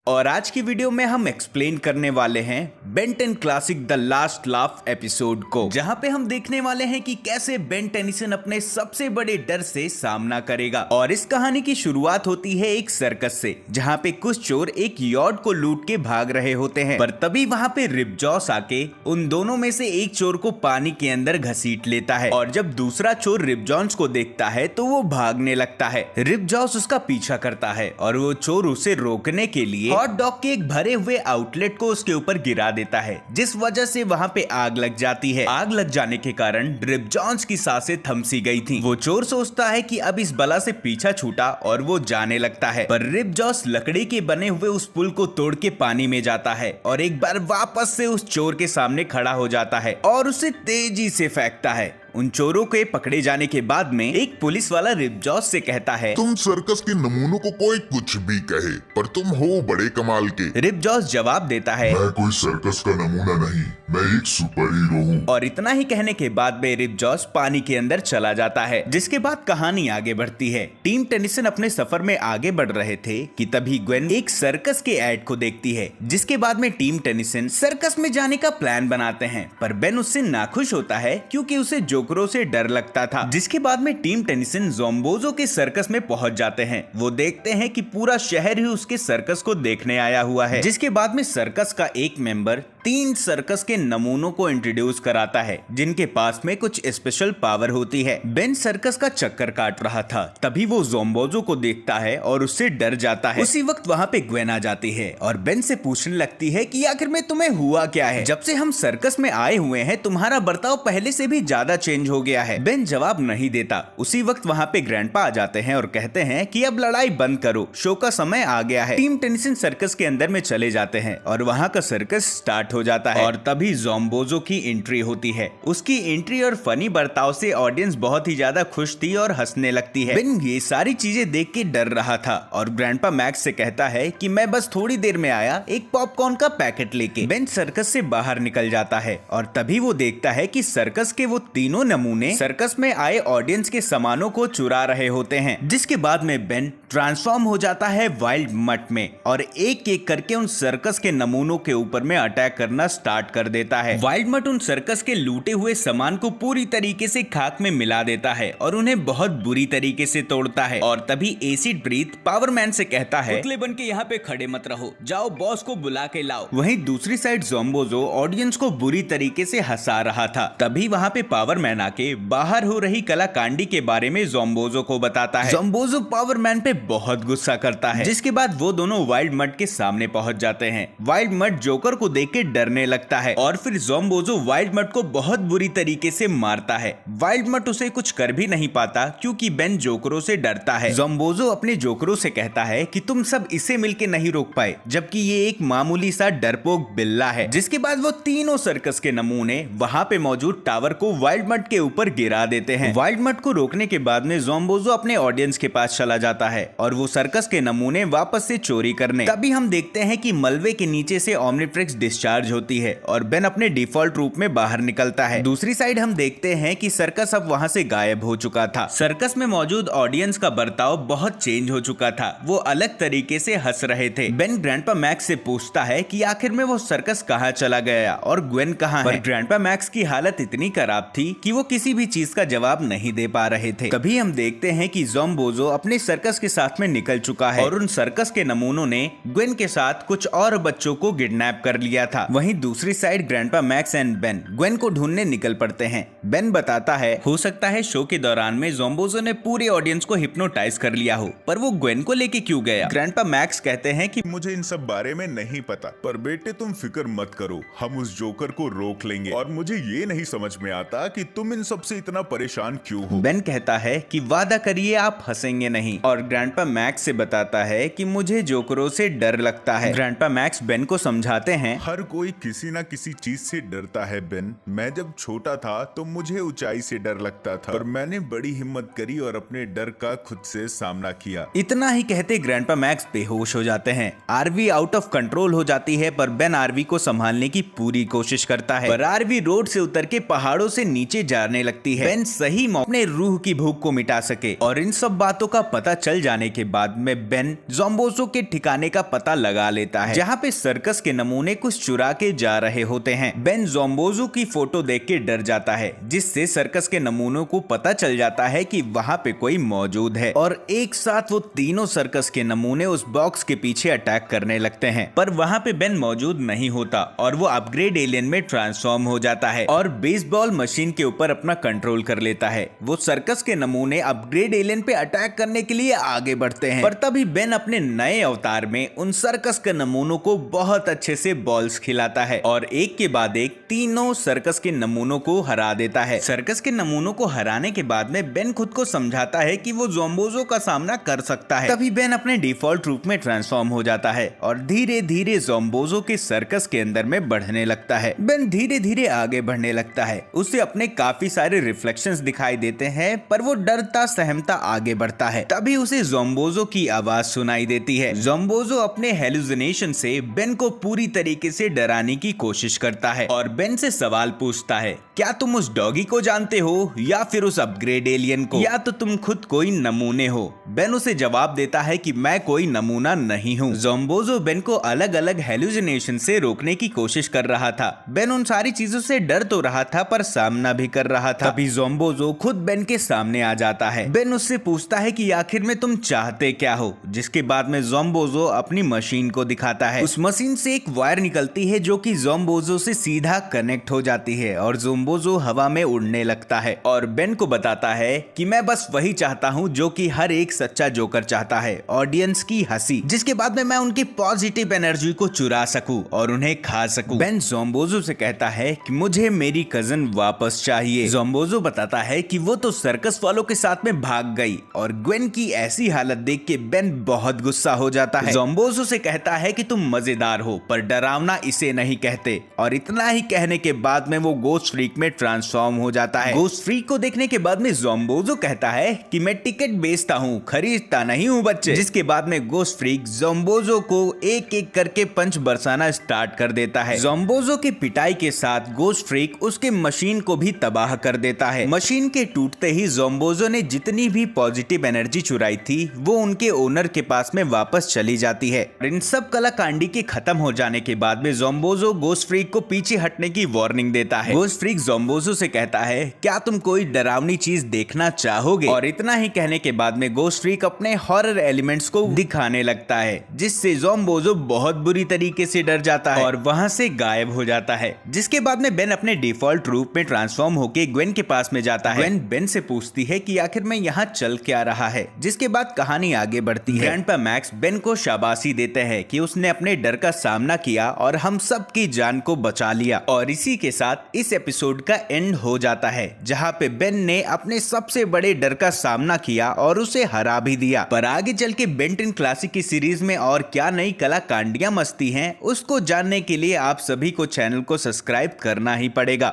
और आज की वीडियो में हम एक्सप्लेन करने वाले हैं Ben 10 classic the last laugh episode को, जहां पे हम देखने वाले हैं कि कैसे बेन टेनिसन अपने सबसे बड़े डर से सामना करेगा। और इस कहानी की शुरुआत होती है एक सर्कस से, जहां पे कुछ चोर एक यॉर्ड को लूट के भाग रहे होते हैं, पर तभी वहां पे रिपजॉस आके उन दोनों में से एक चोर को पानी के अंदर घसीट लेता है। और जब दूसरा चोर रिपजॉस को देखता है तो वो भागने लगता है। रिपजॉस उसका पीछा करता है और वो चोर उसे रोकने के लिए हॉट डॉग के एक भरे हुए आउटलेट को उसके ऊपर गिरा देता है, जिस वजह से वहां पे आग लग जाती है। आग लग जाने के कारण रिपजॉस की सांसें थम सी गई थी। वो चोर सोचता है कि अब इस बला से पीछा छूटा और वो जाने लगता है, पर रिपजॉस लकड़ी के बने हुए उस पुल को तोड़ के पानी में जाता है और एक बार वापस से उस चोर के सामने खड़ा हो जाता है और उसे तेजी से फेंकता है। उन चोरों के पकड़े जाने के बाद में एक पुलिस वाला रिपजॉस से कहता है, तुम सर्कस के नमूनों को कोई कुछ भी कहे, पर तुम हो बड़े कमाल के। रिपजॉस जवाब देता है, मैं कोई सर्कस का नमूना नहीं, मैं एक सुपर हीरो हूँ। और इतना ही कहने के बाद में रिपजॉस पानी के अंदर चला जाता है। जिसके बाद कहानी आगे बढ़ती है। टीम टेनिसन अपने सफर में आगे बढ़ रहे थे कि तभी ग्वेन एक सर्कस के ऐड को देखती है, जिसके बाद में टीम टेनिसन सर्कस में जाने का प्लान बनाते हैं, पर बेन उससे नाखुश होता है क्योंकि उसे जोकरों से डर लगता था। जिसके बाद में टीम टेनिसन ज़ोम्बोज़ो के सर्कस में पहुंच जाते हैं। वो देखते हैं कि पूरा शहर ही उसके सर्कस को देखने आया हुआ है। जिसके बाद में सर्कस का एक मेंबर 3 सर्कस के नमूनों को इंट्रोड्यूस कराता है, जिनके पास में कुछ स्पेशल पावर होती है। बेन सर्कस का चक्कर काट रहा था, तभी वो ज़ोम्बोज़ो को देखता है और उससे डर जाता है। उसी वक्त वहाँ पे ग्वेन आ जाती है और बेन से पूछने लगती है कि आखिर में तुम्हें हुआ क्या है? जब से हम सर्कस में आए हुए हैं तुम्हारा बर्ताव पहले से भी ज्यादा चेंज हो गया है। बेन जवाब नहीं देता। उसी वक्त वहाँ पे ग्रैंडपा आ जाते हैं और कहते हैं कि अब लड़ाई बंद करो, शो का समय आ गया है। टीम टेनिसन सर्कस के अंदर में चले जाते हैं और वहाँ का सर्कस स्टार्ट हो जाता है। और तभी ज़ोम्बोज़ो की एंट्री होती है। उसकी एंट्री और फनी बर्ताव से ऑडियंस बहुत ही ज्यादा खुश थी और हंसने लगती है। बेन ये सारी चीजें देख के डर रहा था और ग्रैंडपा मैक्स से कहता है कि मैं बस थोड़ी देर में आया एक पॉपकॉर्न का पैकेट लेके। बेन सर्कस से बाहर निकल जाता है और तभी वो देखता है कि सर्कस के वो तीनों नमूने सर्कस में आए ऑडियंस के सामानों को चुरा रहे होते हैं। जिसके बाद में बेन ट्रांसफॉर्म हो जाता है वाइल्ड मट में और एक एक करके उन सर्कस के नमूनों के ऊपर में अटैक करना स्टार्ट कर देता है। वाइल्ड मट उन सर्कस के लूटे हुए सामान को पूरी तरीके से खाक में मिला देता है और उन्हें बहुत बुरी तरीके से तोड़ता है। और तभी एसिड ब्रीथ पावरमैन से कहता है, पुतले बन के यहाँ पे खड़े मत रहो, जाओ बॉस को बुला के लाओ। वहीं दूसरी साइड ज़ोम्बोज़ो ऑडियंस को बुरी तरीके से हंसा रहा था। तभी वहाँ पे पावरमैन आके बाहर हो रही कलाकांडी के बारे में ज़ोम्बोज़ो को बताता है। ज़ोम्बोज़ो पावरमैन पे बहुत गुस्सा करता है। जिसके बाद वो दोनों वाइल्ड मट के सामने पहुंच जाते हैं। वाइल्ड मट जोकर को देख के डरने लगता है और फिर ज़ोम्बोज़ो वाइल्ड मट को बहुत बुरी तरीके से मारता है। वाइल्ड मट उसे कुछ कर भी नहीं पाता क्योंकि बेन जोकरों से डरता है। ज़ोम्बोज़ो अपने जोकरों से कहता है कि तुम सब इसे मिलके नहीं रोक पाए, जबकि ये एक मामूली सा डरपोक बिल्ला है। जिसके बाद वो तीनों सर्कस के नमूने वहाँ पे मौजूद टावर को वाइल्ड मट के ऊपर गिरा देते हैं। वाइल्ड मट को रोकने के बाद में ज़ोम्बोज़ो अपने ऑडियंस के पास चला जाता है और वो सर्कस के नमूने वापस से चोरी करने। तभी हम देखते हैं कि मलबे के नीचे से ओमनिट्रिक्स डिस्चार्ज होती है और बेन अपने डिफॉल्ट रूप में बाहर निकलता है। दूसरी साइड हम देखते हैं कि सर्कस अब वहाँ से गायब हो चुका था। सर्कस में मौजूद ऑडियंस का बर्ताव बहुत चेंज हो चुका था। वो अलग तरीके से हंस रहे थे। बेन ग्रैंडपा मैक्स से पूछता है कि आखिर में वो सर्कस कहाँ चला गया और ग्वेन कहाँ है। ग्रैंडपा मैक्स की हालत इतनी खराब थी कि वो किसी भी चीज का जवाब नहीं दे पा रहे थे। तभी हम देखते हैं कि ज़ोम्बोज़ो अपने सर्कस के साथ में निकल चुका है और उन सर्कस के नमूनों ने ग्वेन के साथ कुछ और बच्चों को किडनैप कर लिया था। वहीं दूसरी side grandpa max and Ben Gwen को ढूंढने निकल पड़ते हैं। बेन बताता है, हो सकता है शो के दौरान में ज़ोम्बोज़ो ने पूरे ऑडियंस को हिप्नोटाइज कर लिया हो, पर वो ग्वेन को लेके क्यों गया? ग्रैंडपा मैक्स कहते हैं कि मुझे इन सब बारे में नहीं पता, पर बेटे तुम फिक्र मत करो, हम उस जोकर को रोक लेंगे। और मुझे ये नहीं समझ में आता कि तुम इन सब से इतना परेशान क्यों हो। बेन कहता है कि वादा करिए आप हंसेंगे नहीं। और ग्रैंडपा मैक्स से बताता है कि मुझे जोकरों से डर लगता है। ग्रैंडपा मैक्स बेन को समझाते हैं, हर कोई किसी ना किसी चीज से डरता है बेन। मैं जब छोटा था तो मुझे ऊंचाई से डर लगता था, पर मैंने बड़ी हिम्मत करी और अपने डर का खुद से सामना किया। इतना ही कहते ग्रैंडपा मैक्स बेहोश हो जाते हैं। आरवी आउट ऑफ कंट्रोल हो जाती है, पर बेन आरवी को संभालने की पूरी कोशिश करता है, पर आरवी रोड से उतर के पहाड़ों से नीचे जाने लगती है। बेन सही मौके अपने रूह की भूख को मिटा सके, और इन सब बातों का पता चल जाने के बाद में बेन ज़ोम्बोज़ो के ठिकाने का पता लगा लेता है, जहाँ पे सर्कस के नमूने कुछ चुरा के जा रहे होते हैं। बेन ज़ोम्बोज़ो की फोटो देख के डर जाता है, जिससे सर्कस के नमूनों को पता चल जाता है कि वहाँ पे कोई मौजूद है, और एक साथ वो तीनों सर्कस के नमूने उस बॉक्स के पीछे अटैक करने लगते हैं। पर वहाँ पे बेन मौजूद नहीं होता और वो अपग्रेड एलियन में ट्रांसफॉर्म हो जाता है और बेसबॉल मशीन के ऊपर अपना कंट्रोल कर लेता है। वो सर्कस के नमूने अपग्रेड एलियन पे अटैक करने के लिए आगे बढ़ते हैं, पर तभी बेन अपने नए अवतार में उन सर्कस के नमूनों को बहुत अच्छे से बॉल्स खिलाता है और एक के बाद एक तीनों सर्कस के नमूनों को हरा देता है। सर्कस के नमूनों को हराने के बाद में बेन खुद को समझाता है कि वो ज़ोम्बोज़ो का सामना कर सकता है। तभी बेन अपने डिफॉल्ट रूप में ट्रांसफॉर्म हो जाता है और धीरे धीरे ज़ोम्बोज़ो के सर्कस के अंदर में बढ़ने लगता है। बेन धीरे धीरे आगे बढ़ने लगता है, उसे अपने काफी सारे रिफ्लेक्शंस दिखाई देते हैं, पर वो डरता सहमता आगे बढ़ता है। तभी उसे ज़ोम्बोज़ो की आवाज सुनाई देती है। ज़ोम्बोज़ो अपने हेलुसिनेशन से बेन को पूरी तरीके से डराने की कोशिश करता है और बेन से सवाल पूछता है, क्या तुम उस डॉगी को जानते हो या फिर उस अपग्रेड एलियन को, या तो तुम खुद कोई नमूने हो? बेन उसे जवाब देता है कि मैं कोई नमूना नहीं हूँ। ज़ोम्बोज़ो बेन को अलग अलग हेलुसिनेशन से रोकने की कोशिश कर रहा था। बेन उन सारी चीजों से डर तो रहा था, पर सामना भी कर रहा था। तभी ज़ोम्बोज़ो खुद बेन के सामने आ जाता है। बेन उससे पूछता है कि आखिर में तुम चाहते क्या हो, जिसके बाद में ज़ोम्बोज़ो अपनी मशीन को दिखाता है। उस मशीन से एक वायर निकलती है जो कि ज़ोम्बोज़ो से सीधा कनेक्ट हो जाती है और ज़ोम्बोज़ो हवा में उड़ने लगता है और बेन को बताता है कि मैं बस वही चाहता हूँ जो कि हर एक सच्चा जोकर चाहता है, ऑडियंस की हंसी, जिसके बाद में मैं उनकी पॉजिटिव एनर्जी को चुरा सकूं और उन्हें खा सकूं। बेन ज़ोम्बोज़ो से कहता है कि मुझे मेरी कजन वापस चाहिए। ज़ोम्बोज़ो बताता है कि वो तो सर्कस वालों के साथ में भाग गई, और ग्वेन की ऐसी हालत देख के बेन बहुत गुस्सा हो जाता है। ज़ोम्बोज़ो से कहता है कि तुम मजेदार हो, पर डरावना इसे नहीं कहते, और इतना ही कहने के बाद में वो गोस्ट फ्रीक में ट्रांसफॉर्म हो जाता है। गोस्ट फ्रीक को देखने के बाद में ज़ोम्बोज़ो कहता है कि मैं टिकट बेचता हूँ, खरीदता नहीं हूँ बच्चे। जिसके बाद में गोस्ट फ्रीक ज़ोम्बोज़ो को एक एक करके पंच बरसाना स्टार्ट कर देता है। ज़ोम्बोज़ो की पिटाई के साथ गोस्ट फ्रीक उसके मशीन को भी तबाह कर देता है। मशीन के टूटते ही ज़ोम्बोज़ो ने जितनी भी पॉजिटिव एनर्जी चुराई थी वो उनके ओनर के पास में वापस चली जाती है। इन सब कलाकांडी के खत्म हो जाने के बाद में ज़ोम्बोज़ो गोस्ट फ्रीक को पीछे हटने की वार्निंग देता है। गोस्ट फ्रीक ज़ोम्बोज़ो से कहता है, क्या तुम कोई डरावनी चीज देखना चाहोगे? और इतना ही कहने के बाद में गोस्ट फ्रीक अपने हॉरर एलिमेंट्स को दिखाने लगता है, जिससे ज़ोम्बोज़ो बहुत बुरी तरीके से डर जाता है और वहां से गायब हो जाता है। जिसके बाद में बेन अपने डिफॉल्ट रूप में ट्रांसफॉर्म होके ग्वेन के पास में जाता है। ग्वेन बेन से पूछती है कि आखिर में यहाँ चल क्या रहा है, जिसके बाद कहानी आगे बढ़ती है। ग्रैंडपा मैक्स बेन को शाबाशी देते हैं कि उसने अपने डर का सामना किया और हम सब की जान को बचा लिया। और इसी के साथ इस एपिसोड का एंड हो जाता है, जहाँ पे बेन ने अपने सबसे बड़े डर का सामना किया और उसे हरा भी दिया। पर आगे चल के बेन 10 क्लासिक की सीरीज में और क्या नई कलाकांडियां मस्ती हैं, उसको जानने के लिए आप सभी को चैनल को सब्सक्राइब करना ही पड़ेगा।